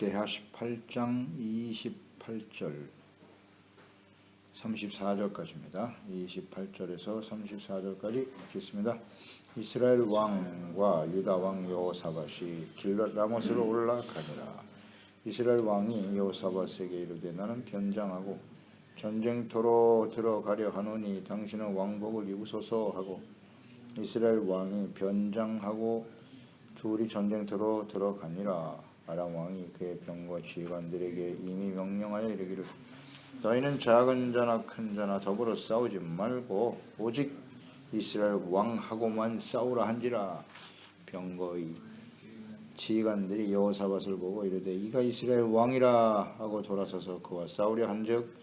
역대하 18장 28절 34절까지입니다. 28절에서 34절까지 읽겠습니다. 이스라엘 왕과 유다 왕 여호사밧이 길랏 라못으로 올라가니라. 이스라엘 왕이 여호사밧에게 이르되 나는 변장하고 전쟁터로 들어가려 하노니 당신은 왕복을 입으소서 하고 이스라엘 왕이 변장하고 둘이 전쟁터로 들어가니라. 아람 왕이 그의 병과 지휘관들에게 이미 명령하여 이르기를 너희는 작은 자나 큰 자나 더불어 싸우지 말고 오직 이스라엘 왕하고만 싸우라 한지라. 병거의 지휘관들이 여호사밧을 보고 이르되 이가 이스라엘 왕이라 하고 돌아서서 그와 싸우려 한즉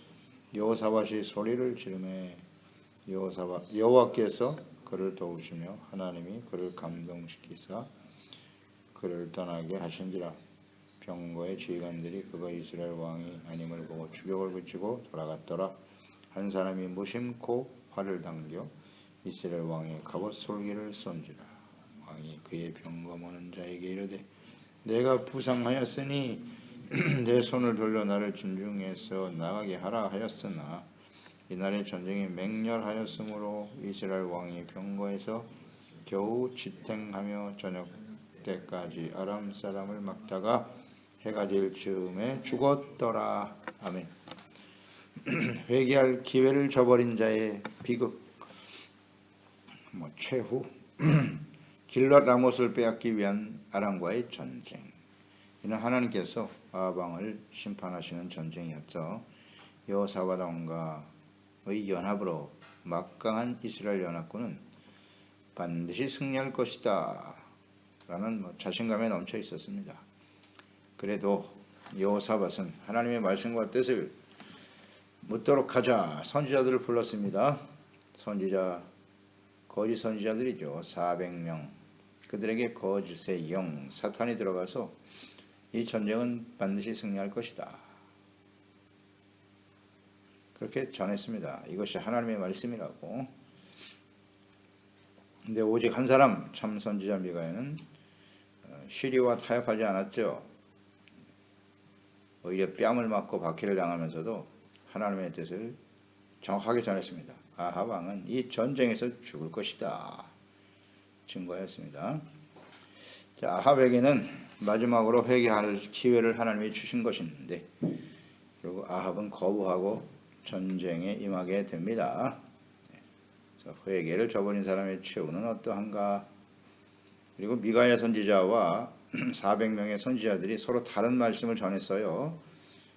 여호사밧이 소리를 지르매 여호와께서 그를 도우시며 하나님이 그를 감동시키사 그를 떠나게 하신지라. 병거의 지휘관들이 그가 이스라엘 왕이 아님을 보고 추격을 붙이고 돌아갔더라. 한 사람이 무심코 활을 당겨 이스라엘 왕의 갑옷 솔기를 쏜지라. 왕이 그의 병거 모는 자에게 이르되 내가 부상하였으니 내 손을 돌려 나를 진중에서 나가게 하라 하였으나 이날의 전쟁이 맹렬하였으므로 이스라엘 왕이 병거에서 겨우 지탱하며 저녁 때까지 아람 사람을 막다가 해가 질 즈음에 죽었더라. 아멘. 회개할 기회를 저버린 자의 비극. 최후 길랏 라못을 빼앗기 위한 아람과의 전쟁. 이는 하나님께서 아합 왕을 심판하시는 전쟁이었죠. 여호사밧 왕과의 연합으로 막강한 이스라엘 연합군은 반드시 승리할 것이다 라는 자신감에 넘쳐 있었습니다. 그래도 여호사밧은 하나님의 말씀과 뜻을 묻도록 하자 선지자들을 불렀습니다. 거짓 선지자들이죠. 400명. 그들에게 거짓의 영 사탄이 들어가서 이 전쟁은 반드시 승리할 것이다 그렇게 전했습니다. 이것이 하나님의 말씀이라고. 근데 오직 한 사람 참 선지자 미가야는 시리와 타협하지 않았죠. 오히려 뺨을 맞고 박해를 당하면서도 하나님의 뜻을 정확하게 전했습니다. 아합 왕은 이 전쟁에서 죽을 것이다 증거했습니다. 자, 아합에게는 마지막으로 회개할 기회를 하나님이 주신 것인데 결국 아합은 거부하고 전쟁에 임하게 됩니다. 그래서 회개를 저버린 사람의 최후는 어떠한가. 그리고 미가야 선지자와 400명의 선지자들이 서로 다른 말씀을 전했어요.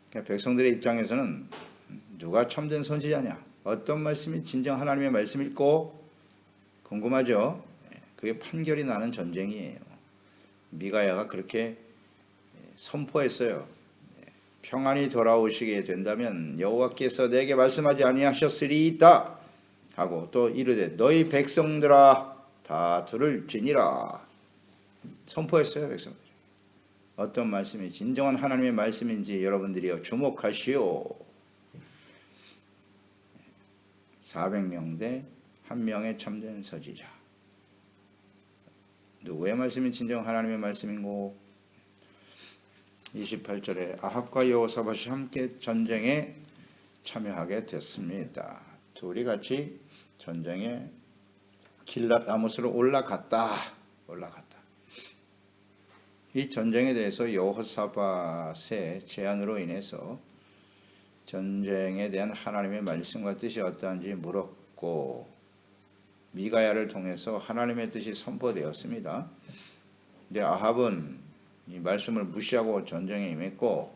그러니까 백성들의 입장에서는 누가 참된 선지자냐, 어떤 말씀이 진정 하나님의 말씀일고 궁금하죠. 그게 판결이 나는 전쟁이에요. 미가야가 그렇게 선포했어요. 평안이 돌아오시게 된다면 여호와께서 내게 말씀하지 아니하셨으리이다 하고 또 이르되 너희 백성들아 다 들을지니라 선포했어요. 백성들이 어떤 말씀이 진정한 하나님의 말씀인지 여러분들이 주목하시오. 400명 대 1명의 참된 선지자. 누구의 말씀이 진정 하나님의 말씀인고. 28절에 아합과 여호사밧이 함께 전쟁에 참여하게 됐습니다. 둘이 같이 전쟁에 길랏 라못으로 올라갔다. 이 전쟁에 대해서 여호사밧의 제안으로 인해서 전쟁에 대한 하나님의 말씀과 뜻이 어떠한지 물었고 미가야를 통해서 하나님의 뜻이 선포되었습니다. 근데 아합은 이 말씀을 무시하고 전쟁에 임했고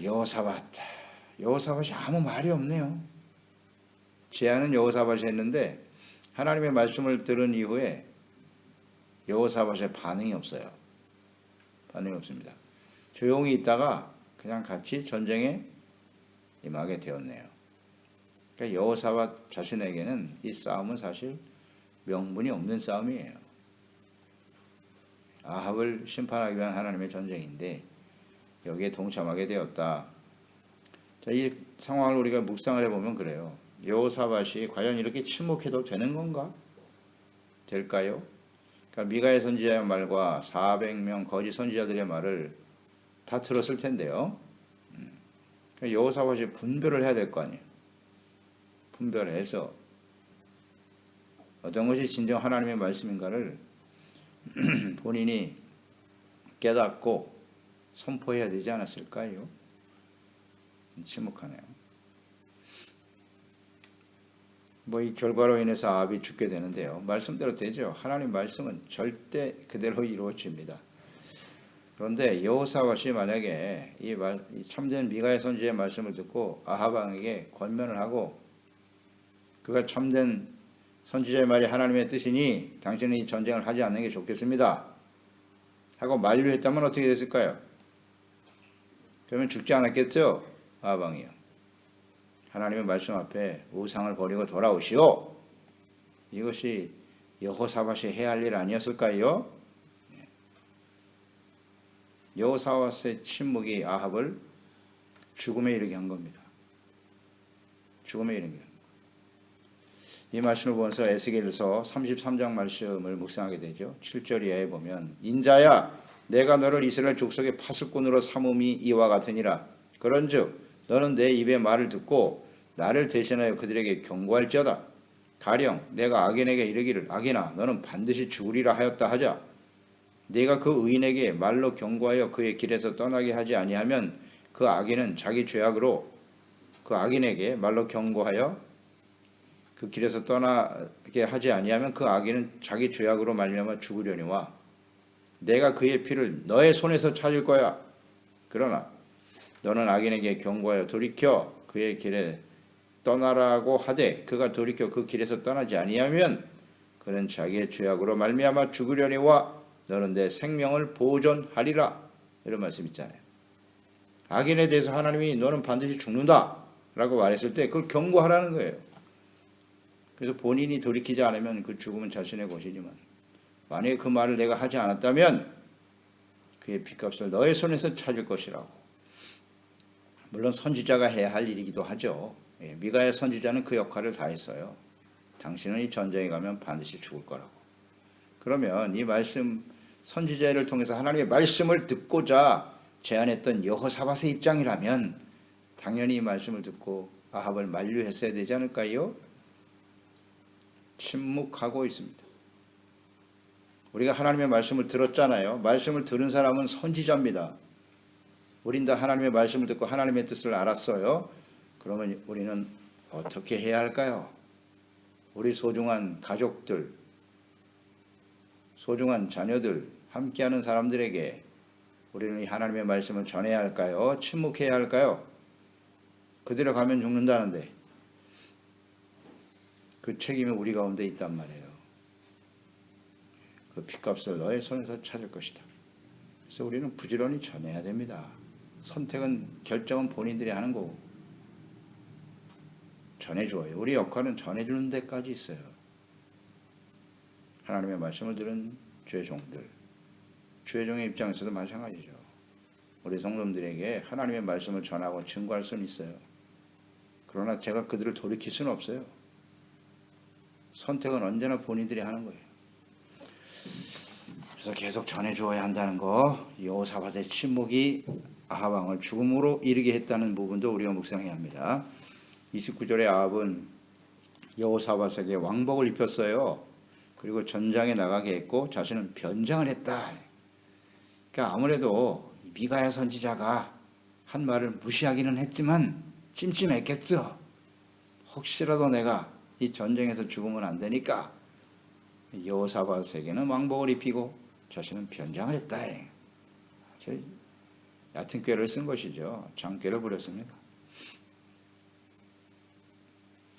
여호사밧이 아무 말이 없네요. 제안은 여호사밧이 했는데 하나님의 말씀을 들은 이후에 여호사밧의 반응이 없어요. 반응이 없습니다. 조용히 있다가 그냥 같이 전쟁에 임하게 되었네요. 그러니까 여호사밧 자신에게는 이 싸움은 사실 명분이 없는 싸움이에요. 아합을 심판하기 위한 하나님의 전쟁인데 여기에 동참하게 되었다. 자, 이 상황을 우리가 묵상을 해보면 그래요. 여호사밧이 과연 이렇게 침묵해도 되는 건가? 될까요? 그러니까 미가의 선지자의 말과 400명 거짓 선지자들의 말을 다 들었을 텐데요. 그러니까 여호사밧이 분별을 해야 될 거 아니에요. 분별해서 어떤 것이 진정 하나님의 말씀인가를 본인이 깨닫고 선포해야 되지 않았을까요? 침묵하네요. 뭐 이 결과로 인해서 아합이 죽게 되는데요. 말씀대로 되죠. 하나님 말씀은 절대 그대로 이루어집니다. 그런데 여호사밧이 만약에 이 참된 미가의 선지자의 말씀을 듣고 아합 왕에게 권면을 하고 그가 참된 선지자의 말이 하나님의 뜻이니 당신은 이 전쟁을 하지 않는 게 좋겠습니다 하고 만류했다면 어떻게 됐을까요? 그러면 죽지 않았겠죠? 아합 왕이요. 하나님의 말씀 앞에 우상을 버리고 돌아오시오. 이것이 여호사밧이 해야 할 일 아니었을까요? 여호사밧의 침묵이 아합을 죽음에 이르게 한 겁니다. 죽음에 이르게 한 겁니다. 이 말씀을 보면서 에스겔서 33장 말씀을 묵상하게 되죠. 7절 이하에 보면 인자야 내가 너를 이스라엘 족속의 파수꾼으로 삼음이 이와 같으니라. 그런즉 너는 내 입의 말을 듣고 나를 대신하여 그들에게 경고할지어다. 가령 내가 악인에게 이르기를 악인아 너는 반드시 죽으리라 하였다 하자. 네가 그 의인에게 말로 경고하여 그의 길에서 떠나게 하지 아니하면 그 악인은 자기 죄악으로 그 악인에게 말로 경고하여 그 길에서 떠나게 하지 아니하면 그 악인은 자기 죄악으로 말미암아 죽으려니와 내가 그의 피를 너의 손에서 찾을 거야. 그러나 너는 악인에게 경고하여 돌이켜 그의 길에 떠나라고 하되 그가 돌이켜 그 길에서 떠나지 아니하면 그는 자기의 죄악으로 말미암아 죽으려니와 너는 내 생명을 보존하리라. 이런 말씀 있잖아요. 악인에 대해서 하나님이 너는 반드시 죽는다 라고 말했을 때 그걸 경고하라는 거예요. 그래서 본인이 돌이키지 않으면 그 죽음은 자신의 것이지만 만약에 그 말을 내가 하지 않았다면 그의 핏값을 너의 손에서 찾을 것이라고. 물론 선지자가 해야 할 일이기도 하죠. 미가의 선지자는 그 역할을 다 했어요. 당신은 이 전쟁에 가면 반드시 죽을 거라고. 그러면 이 말씀 선지자를 통해서 하나님의 말씀을 듣고자 제안했던 여호사밧의 입장이라면 당연히 이 말씀을 듣고 아합을 만류했어야 되지 않을까요? 침묵하고 있습니다. 우리가 하나님의 말씀을 들었잖아요. 말씀을 들은 사람은 선지자입니다. 우린 다 하나님의 말씀을 듣고 하나님의 뜻을 알았어요. 그러면 우리는 어떻게 해야 할까요? 우리 소중한 가족들, 소중한 자녀들, 함께하는 사람들에게 우리는 이 하나님의 말씀을 전해야 할까요? 침묵해야 할까요? 그대로 가면 죽는다는데 그 책임이 우리 가운데 있단 말이에요. 그 핏값을 너의 손에서 찾을 것이다. 그래서 우리는 부지런히 전해야 됩니다. 선택은 결정은 본인들이 하는 거고 전해줘요. 우리 역할은 전해주는 데까지 있어요. 하나님의 말씀을 들은 죄종들, 죄종의 입장에서도 마찬가지죠. 우리 성도들에게 하나님의 말씀을 전하고 증거할 수는 있어요. 그러나 제가 그들을 돌이킬 수는 없어요. 선택은 언제나 본인들이 하는 거예요. 그래서 계속 전해주어야 한다는 거, 여호사밧의 침묵이 아합 왕을 죽음으로 이르게 했다는 부분도 우리가 묵상해야 합니다. 29절에 아합은 여호사밧에게 왕복을 입혔어요. 그리고 전장에 나가게 했고 자신은 변장을 했다. 그러니까 아무래도 미가야 선지자가 한 말을 무시하기는 했지만 찜찜했겠죠. 혹시라도 내가 이 전쟁에서 죽으면 안 되니까 여호사밧에게는 왕복을 입히고 자신은 변장을 했다. 얕은 꾀를 쓴 것이죠. 장꾀를 부렸습니다.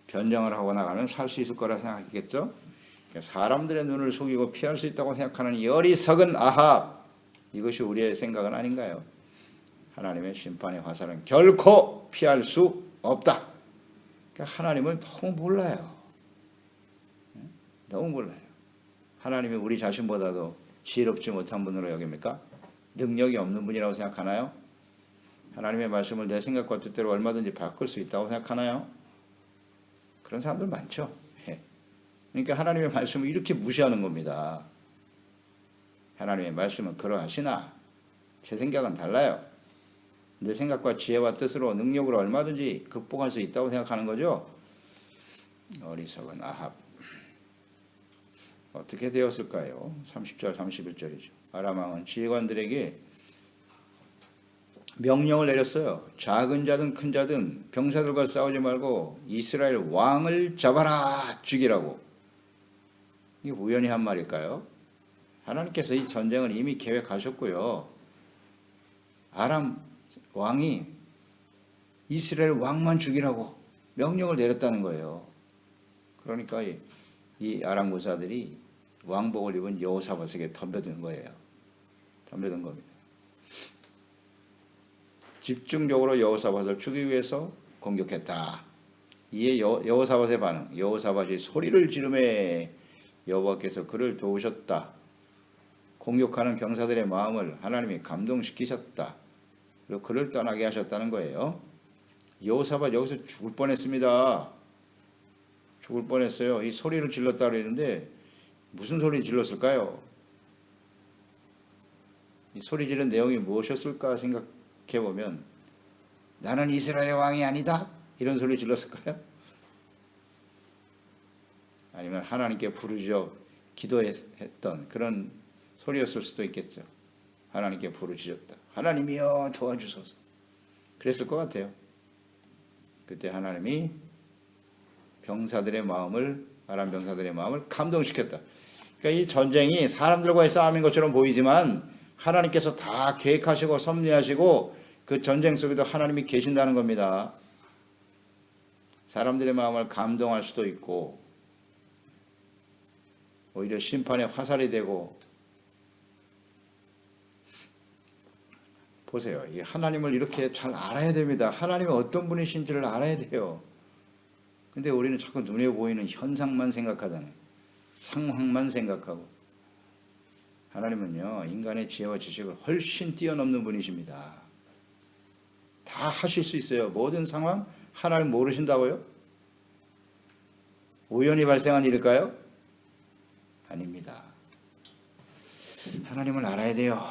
변장을 하고 나가면 살 수 있을 거라 생각했겠죠. 사람들의 눈을 속이고 피할 수 있다고 생각하는 이 어리석은 아합, 이것이 우리의 생각은 아닌가요? 하나님의 심판의 화살은 결코 피할 수 없다. 그러니까 하나님을 너무 몰라요. 너무 몰라요. 하나님이 우리 자신보다도 지혜롭지 못한 분으로 여깁니까? 능력이 없는 분이라고 생각하나요? 하나님의 말씀을 내 생각과 뜻대로 얼마든지 바꿀 수 있다고 생각하나요? 그런 사람들 많죠. 그러니까 하나님의 말씀을 이렇게 무시하는 겁니다. 하나님의 말씀은 그러하시나 제 생각은 달라요. 내 생각과 지혜와 뜻으로 능력으로 얼마든지 극복할 수 있다고 생각하는 거죠. 어리석은 아합. 어떻게 되었을까요? 30절 31절이죠. 아람 왕은 지휘관들에게 명령을 내렸어요. 작은 자든 큰 자든 병사들과 싸우지 말고 이스라엘 왕을 잡아라, 죽이라고. 이게 우연히 한 말일까요? 하나님께서 이 전쟁을 이미 계획하셨고요. 아람 왕이 이스라엘 왕만 죽이라고 명령을 내렸다는 거예요. 그러니까 이 아람 군사들이 왕복을 입은 여호사밧에게 덤벼든 거예요. 덤벼든 겁니다. 집중적으로 여호사밧을 죽이기 위해서 공격했다. 이에 여호사밧의 반응. 여호사밧이 소리를 지르매 여호와께서 그를 도우셨다. 공격하는 병사들의 마음을 하나님이 감동시키셨다. 그리고 그를 떠나게 하셨다는 거예요. 여호사밧 여기서 죽을 뻔했습니다. 죽을 뻔했어요. 이 소리를 질렀다 그랬는데 무슨 소리 질렀을까요? 이 소리 지른 내용이 무엇이었을까 생각해 보면 나는 이스라엘의 왕이 아니다? 이런 소리 질렀을까요? 아니면 하나님께 부르짖어 기도했던 그런 소리였을 수도 있겠죠. 하나님께 부르짖었다. 하나님이여 도와주소서. 그랬을 것 같아요. 그때 하나님이 병사들의 마음을, 아람 병사들의 마음을 감동시켰다. 그러니까 이 전쟁이 사람들과의 싸움인 것처럼 보이지만 하나님께서 다 계획하시고 섭리하시고 그 전쟁 속에도 하나님이 계신다는 겁니다. 사람들의 마음을 감동할 수도 있고 오히려 심판의 화살이 되고. 보세요. 이 하나님을 이렇게 잘 알아야 됩니다. 하나님이 어떤 분이신지를 알아야 돼요. 근데 우리는 자꾸 눈에 보이는 현상만 생각하잖아요. 상황만 생각하고. 하나님은요, 인간의 지혜와 지식을 훨씬 뛰어넘는 분이십니다. 다 하실 수 있어요. 모든 상황 하나님 모르신다고요? 우연히 발생한 일일까요? 아닙니다. 하나님을 알아야 돼요.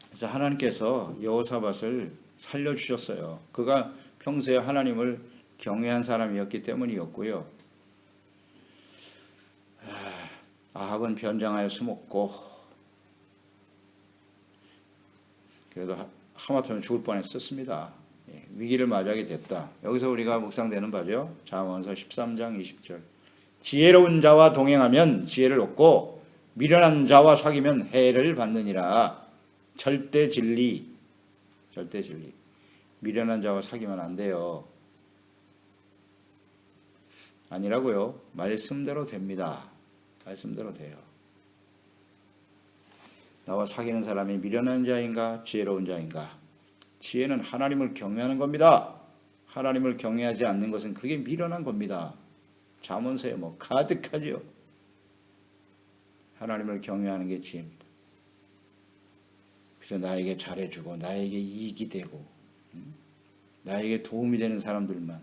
그래서 하나님께서 여호사밧을 살려주셨어요. 그가 평소에 하나님을 경외한 사람이었기 때문이었고요. 아합은 변장하여 숨었고 그래도 하마터면 죽을 뻔했었습니다. 위기를 맞이하게 됐다. 여기서 우리가 묵상되는 바죠. 잠언서 13장 20절. 지혜로운 자와 동행하면 지혜를 얻고 미련한 자와 사귀면 해를 받느니라. 절대 진리. 미련한 자와 사귀면 안 돼요. 아니라고요. 말씀대로 됩니다. 말씀대로 돼요. 나와 사귀는 사람이 미련한 자인가 지혜로운 자인가? 지혜는 하나님을 경외하는 겁니다. 하나님을 경외하지 않는 것은 그게 미련한 겁니다. 잠언서에 가득하죠. 하나님을 경외하는 게 지혜입니다. 그래서 나에게 잘해주고 나에게 이익이 되고 나에게 도움이 되는 사람들만,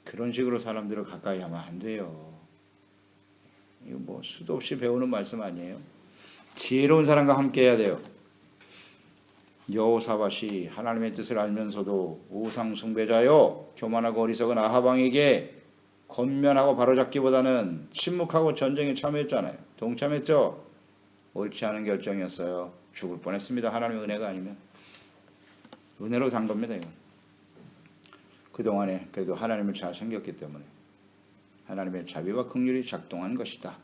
그런 식으로 사람들을 가까이 하면 안 돼요. 이거 수도 없이 배우는 말씀 아니에요? 지혜로운 사람과 함께 해야 돼요. 여호사밧이 하나님의 뜻을 알면서도 우상 숭배자요 교만하고 어리석은 아합 왕에게 권면하고 바로잡기보다는 침묵하고 전쟁에 참여했잖아요. 동참했죠. 옳지 않은 결정이었어요. 죽을 뻔했습니다. 하나님의 은혜가 아니면. 은혜로 산 겁니다. 이건. 그동안에 그래도 하나님을 잘 섬겼기 때문에 하나님의 자비와 긍휼이 작동한 것이다.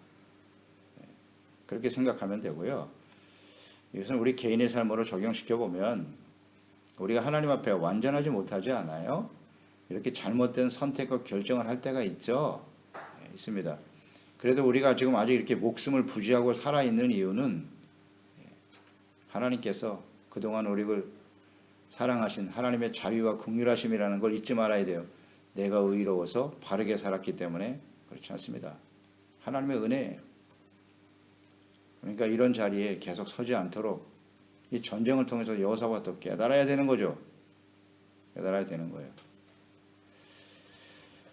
그렇게 생각하면 되고요. 이것은 우리 개인의 삶으로 적용시켜보면 우리가 하나님 앞에 완전하지 못하지 않아요? 이렇게 잘못된 선택과 결정을 할 때가 있죠. 있습니다. 그래도 우리가 지금 아직 이렇게 목숨을 부지하고 살아있는 이유는 하나님께서 그동안 우리를 사랑하신 하나님의 자비와 긍휼하심이라는 걸 잊지 말아야 돼요. 내가 의로워서 바르게 살았기 때문에 그렇지 않습니다. 하나님의 은혜예요. 그러니까 이런 자리에 계속 서지 않도록 이 전쟁을 통해서 여호사밧도 깨달아야 되는 거죠. 깨달아야 되는 거예요.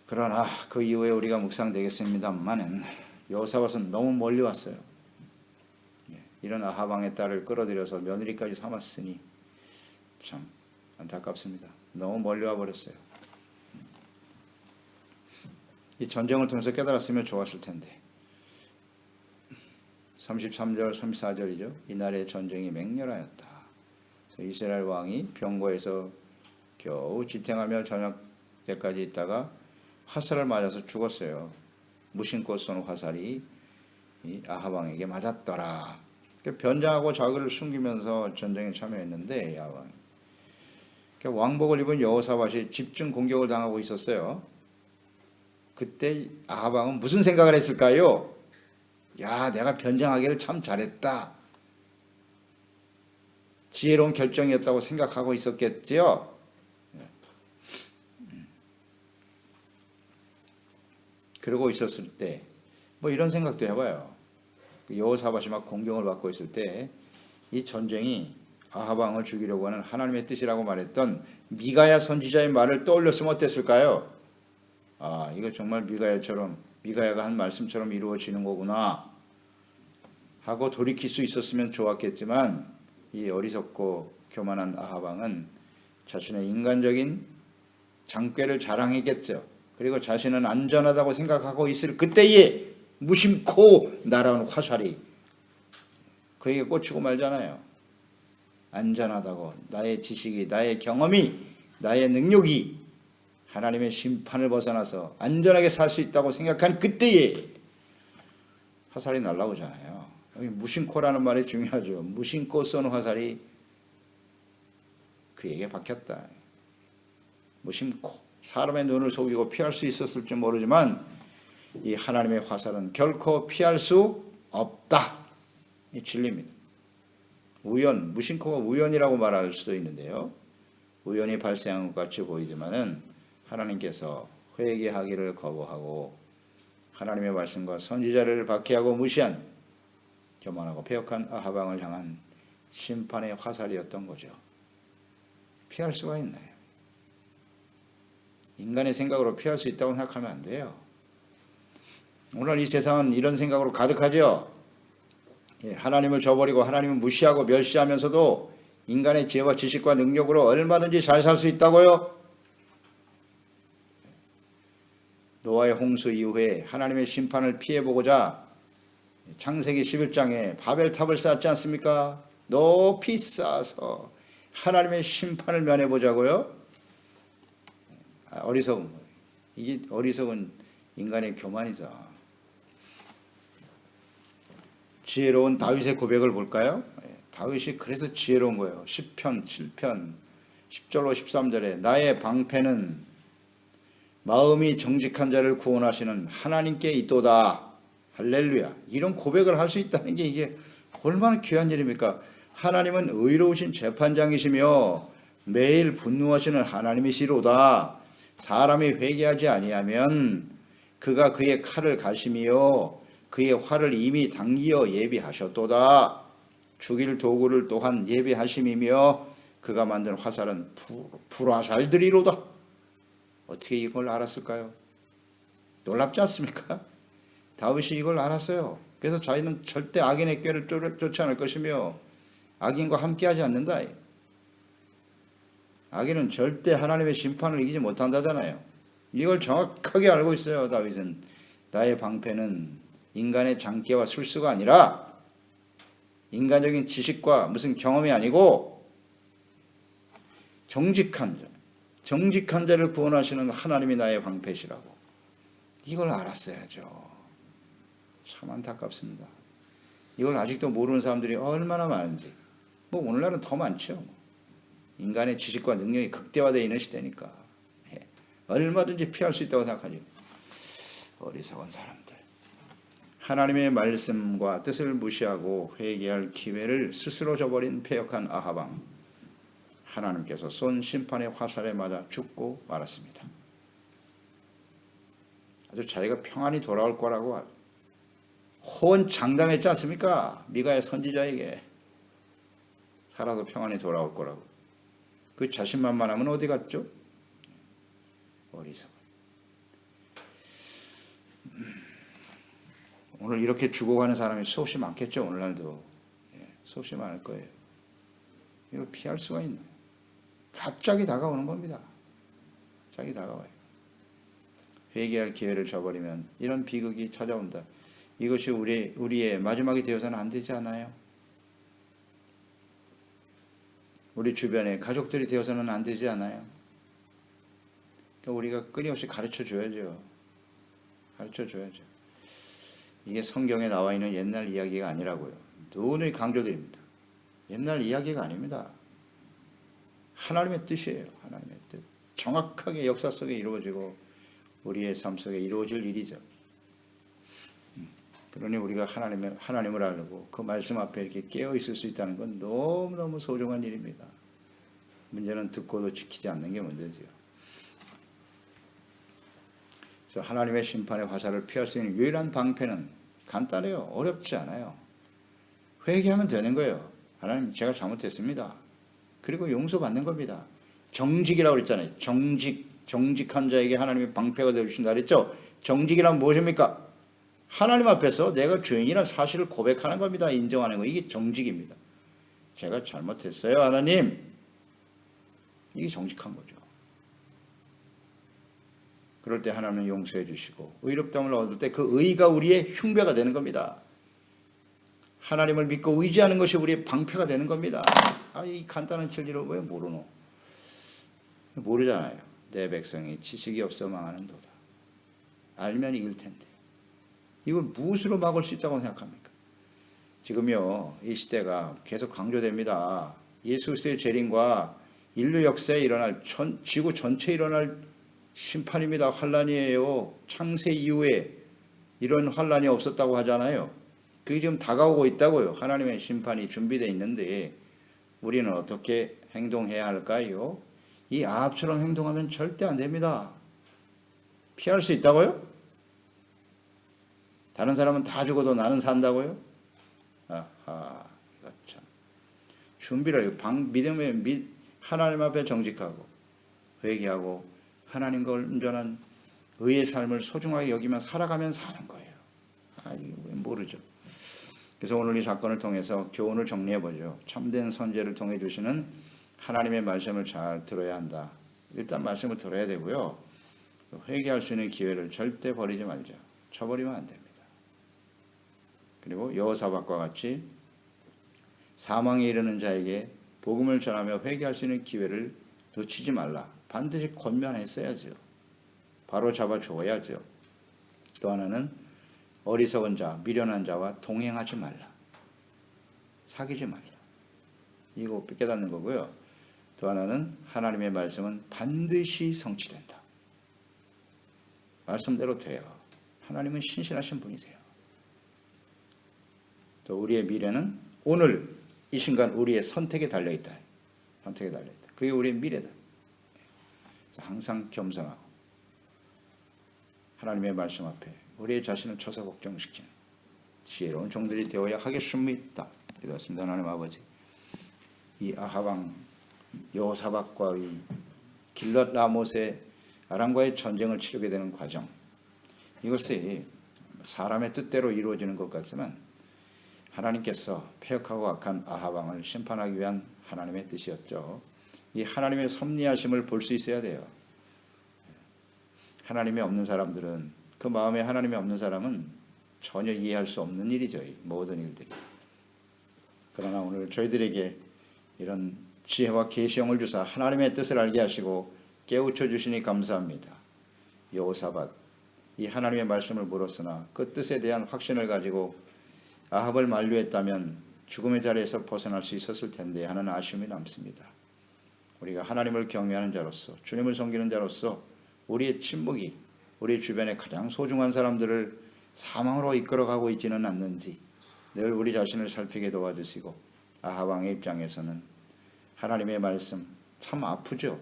그러나 그 이후에 우리가 묵상되겠습니다만은 여호사밧은 너무 멀리 왔어요. 이런 아합 왕의 딸을 끌어들여서 며느리까지 삼았으니 참 안타깝습니다. 너무 멀리 와버렸어요. 이 전쟁을 통해서 깨달았으면 좋았을 텐데. 33절, 34절이죠. 이날의 전쟁이 맹렬하였다. 이스라엘 왕이 병거에서 겨우 지탱하며 저녁 때까지 있다가 화살을 맞아서 죽었어요. 무심코 쏜 화살이 이 아합 왕에게 맞았더라. 변장하고 자기를 숨기면서 전쟁에 참여했는데 아합 왕이 왕복을 입은 여호사밧이 집중 공격을 당하고 있었어요. 그때 아합 왕은 무슨 생각을 했을까요? 야, 내가 변장하기를 참 잘했다. 지혜로운 결정이었다고 생각하고 있었겠지요. 그러고 있었을 때 뭐 이런 생각도 해봐요. 여호사밧이 막 공격을 받고 있을 때 이 전쟁이 아합 왕을 죽이려고 하는 하나님의 뜻이라고 말했던 미가야 선지자의 말을 떠올렸으면 어땠을까요? 아, 이거 정말 미가야가 한 말씀처럼 이루어지는 거구나 하고 돌이킬 수 있었으면 좋았겠지만 이 어리석고 교만한 아합 왕은 자신의 인간적인 장꾀를 자랑했겠죠. 그리고 자신은 안전하다고 생각하고 있을 그때에 무심코 날아온 화살이 그에게 꽂히고 말잖아요. 안전하다고 나의 지식이, 나의 경험이, 나의 능력이 하나님의 심판을 벗어나서 안전하게 살 수 있다고 생각한 그때에 화살이 날아오잖아요. 여기 무심코라는 말이 중요하죠. 무심코 쏜 화살이 그에게 박혔다. 무심코. 사람의 눈을 속이고 피할 수 있었을지 모르지만 이 하나님의 화살은 결코 피할 수 없다. 이 진리입니다. 우연, 무심코가 우연이라고 말할 수도 있는데요. 우연히 발생한 것 같이 보이지만은 하나님께서 회개하기를 거부하고 하나님의 말씀과 선지자를 박해하고 무시한 교만하고 패역한 아합 왕을 향한 심판의 화살이었던 거죠. 피할 수가 있나요? 인간의 생각으로 피할 수 있다고 생각하면 안 돼요. 오늘 이 세상은 이런 생각으로 가득하죠. 하나님을 저버리고 하나님을 무시하고 멸시하면서도 인간의 지혜와 지식과 능력으로 얼마든지 잘 살 수 있다고요. 노아의 홍수 이후에 하나님의 심판을 피해보고자 창세기 11장에 바벨탑을 쌓았지 않습니까? 높이 쌓아서 하나님의 심판을 면해보자고요. 이게 어리석은 인간의 교만이죠. 지혜로운 다윗의 고백을 볼까요? 다윗이 그래서 지혜로운 거예요. 10편, 7편, 10절로 13절에 나의 방패는 마음이 정직한 자를 구원하시는 하나님께 있도다. 할렐루야. 이런 고백을 할 수 있다는 게 이게 얼마나 귀한 일입니까? 하나님은 의로우신 재판장이시며 매일 분노하시는 하나님이시로다. 사람이 회개하지 아니하면 그가 그의 칼을 가시며 그의 활을 이미 당기어 예비하셨도다. 죽일 도구를 또한 예비하심이며 그가 만든 화살은 불화살들이로다. 어떻게 이걸 알았을까요? 놀랍지 않습니까? 다윗이 이걸 알았어요. 그래서 자기는 절대 악인의 꾀를 쫓지 않을 것이며 악인과 함께하지 않는다. 악인은 절대 하나님의 심판을 이기지 못한다잖아요. 이걸 정확하게 알고 있어요. 다윗은 나의 방패는 인간의 장깨와 술수가 아니라 인간적인 지식과 무슨 경험이 아니고 정직한 자를 구원하시는 하나님이 나의 방패시라고. 이걸 알았어야죠. 참 안타깝습니다. 이걸 아직도 모르는 사람들이 얼마나 많은지. 뭐 오늘날은 더 많죠. 인간의 지식과 능력이 극대화되어 있는 시대니까 얼마든지 피할 수 있다고 생각하죠. 어리석은 사람들. 하나님의 말씀과 뜻을 무시하고 회개할 기회를 스스로 저버린 패역한 아합 왕. 하나님께서 쏜 심판의 화살에 맞아 죽고 말았습니다. 아주 자기가 평안히 돌아올 거라고 호언장담했지 않습니까? 미가의 선지자에게 살아서 평안히 돌아올 거라고. 그 자신만만하면 어디 갔죠? 어리석은. 오늘 이렇게 죽어가는 사람이 수없이 많겠죠. 오늘날도. 수없이 많을 거예요. 이거 피할 수가 있나요? 갑자기 다가오는 겁니다. 갑자기 다가와요. 회개할 기회를 줘버리면 이런 비극이 찾아온다. 이것이 우리의 마지막이 되어서는 안 되지 않아요? 우리 주변에 가족들이 되어서는 안 되지 않아요? 그러니까 우리가 끊임없이 가르쳐 줘야죠. 가르쳐 줘야죠. 이게 성경에 나와 있는 옛날 이야기가 아니라고요. 누누이 강조드립니다. 옛날 이야기가 아닙니다. 하나님의 뜻이에요. 하나님의 뜻. 정확하게 역사 속에 이루어지고 우리의 삶 속에 이루어질 일이죠. 그러니 우리가 하나님을 알고 그 말씀 앞에 이렇게 깨어 있을 수 있다는 건 너무너무 소중한 일입니다. 문제는 듣고도 지키지 않는 게 문제지요. 그래서 하나님의 심판의 화살을 피할 수 있는 유일한 방패는 간단해요. 어렵지 않아요. 회개하면 되는 거예요. 하나님, 제가 잘못했습니다. 그리고 용서받는 겁니다. 정직이라고 그랬잖아요. 정직한 자에게 하나님의 방패가 되어주신다 그랬죠. 정직이란 무엇입니까? 하나님 앞에서 내가 죄인이라는 사실을 고백하는 겁니다. 인정하는 거. 이게 정직입니다. 제가 잘못했어요, 하나님. 이게 정직한 거죠. 그럴 때 하나님은 용서해 주시고 의롭다함을 얻을 때 그 의가 우리의 흉배가 되는 겁니다. 하나님을 믿고 의지하는 것이 우리의 방패가 되는 겁니다. 이 간단한 진리를 왜 모르노? 모르잖아요. 내 백성이 지식이 없어 망하는도다. 알면 이길 텐데. 이걸 무엇으로 막을 수 있다고 생각합니까? 지금요, 이 시대가 계속 강조됩니다. 예수 그리스도의 재림과 인류 역사에 일어날 지구 전체에 일어날 심판입니다. 환란이에요. 창세 이후에 이런 환란이 없었다고 하잖아요. 그게 지금 다가오고 있다고요. 하나님의 심판이 준비되어 있는데 우리는 어떻게 행동해야 할까요? 이 아합처럼 행동하면 절대 안 됩니다. 피할 수 있다고요? 다른 사람은 다 죽어도 나는 산다고요? 아하, 이거 참. 준비를 믿음의 하나님 앞에 정직하고 회개하고 하나님과 온전한 의의 삶을 소중하게 여기며 살아가면 사는 거예요. 이거 모르죠. 그래서 오늘 이 사건을 통해서 교훈을 정리해보죠. 참된 선제를 통해 주시는 하나님의 말씀을 잘 들어야 한다. 일단 말씀을 들어야 되고요. 회개할 수 있는 기회를 절대 버리지 말자. 쳐버리면 안 됩니다. 그리고 여호사밧과 같이 사망에 이르는 자에게 복음을 전하며 회개할 수 있는 기회를 놓치지 말라. 반드시 권면했어야죠. 바로 잡아 주어야죠. 또 하나는 어리석은 자, 미련한 자와 동행하지 말라. 사귀지 말라. 이거 깨닫는 거고요. 또 하나는 하나님의 말씀은 반드시 성취된다. 말씀대로 돼요. 하나님은 신실하신 분이세요. 또 우리의 미래는 오늘 이 순간 우리의 선택에 달려있다. 선택에 달려있다. 그게 우리의 미래다. 그래서 항상 겸손하고 하나님의 말씀 앞에 우리의 자신을 처사 걱정시키는 지혜로운 종들이 되어야 하겠습니다. 이렇습니다. 하나님 아버지, 이 아합왕 여호사밧과 이 길랏 라못의 아람과의 전쟁을 치르게 되는 과정, 이것이 사람의 뜻대로 이루어지는 것 같지만 하나님께서 패역하고 악한 아합왕을 심판하기 위한 하나님의 뜻이었죠. 이 하나님의 섭리하심을 볼 수 있어야 돼요. 하나님이 없는 사람들은, 그 마음에 하나님이 없는 사람은 전혀 이해할 수 없는 일이죠. 이 모든 일들이. 그러나 오늘 저희들에게 이런 지혜와 계시형을 주사 하나님의 뜻을 알게 하시고 깨우쳐 주시니 감사합니다. 여호사밧, 이 하나님의 말씀을 물었으나 그 뜻에 대한 확신을 가지고 아합을 만류했다면 죽음의 자리에서 벗어날 수 있었을 텐데 하는 아쉬움이 남습니다. 우리가 하나님을 경외하는 자로서, 주님을 섬기는 자로서 우리의 침묵이 우리 주변의 가장 소중한 사람들을 사망으로 이끌어가고 있지는 않는지 늘 우리 자신을 살피게 도와주시고, 아합 왕의 입장에서는 하나님의 말씀 참 아프죠.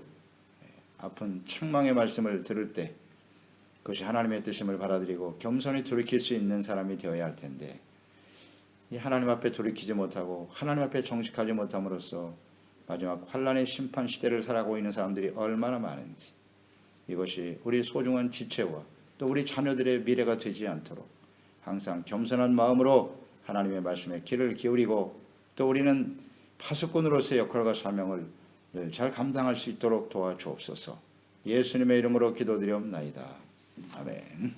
아픈 책망의 말씀을 들을 때 그것이 하나님의 뜻임을 받아들이고 겸손히 돌이킬 수 있는 사람이 되어야 할 텐데, 이 하나님 앞에 돌이키지 못하고 하나님 앞에 정직하지 못함으로써 마지막 환란의 심판 시대를 살아가고 있는 사람들이 얼마나 많은지, 이것이 우리 소중한 지체와 또 우리 자녀들의 미래가 되지 않도록 항상 겸손한 마음으로 하나님의 말씀에 귀를 기울이고 또 우리는 파수꾼으로서의 역할과 사명을 늘 잘 감당할 수 있도록 도와주옵소서. 예수님의 이름으로 기도드리옵나이다. 아멘.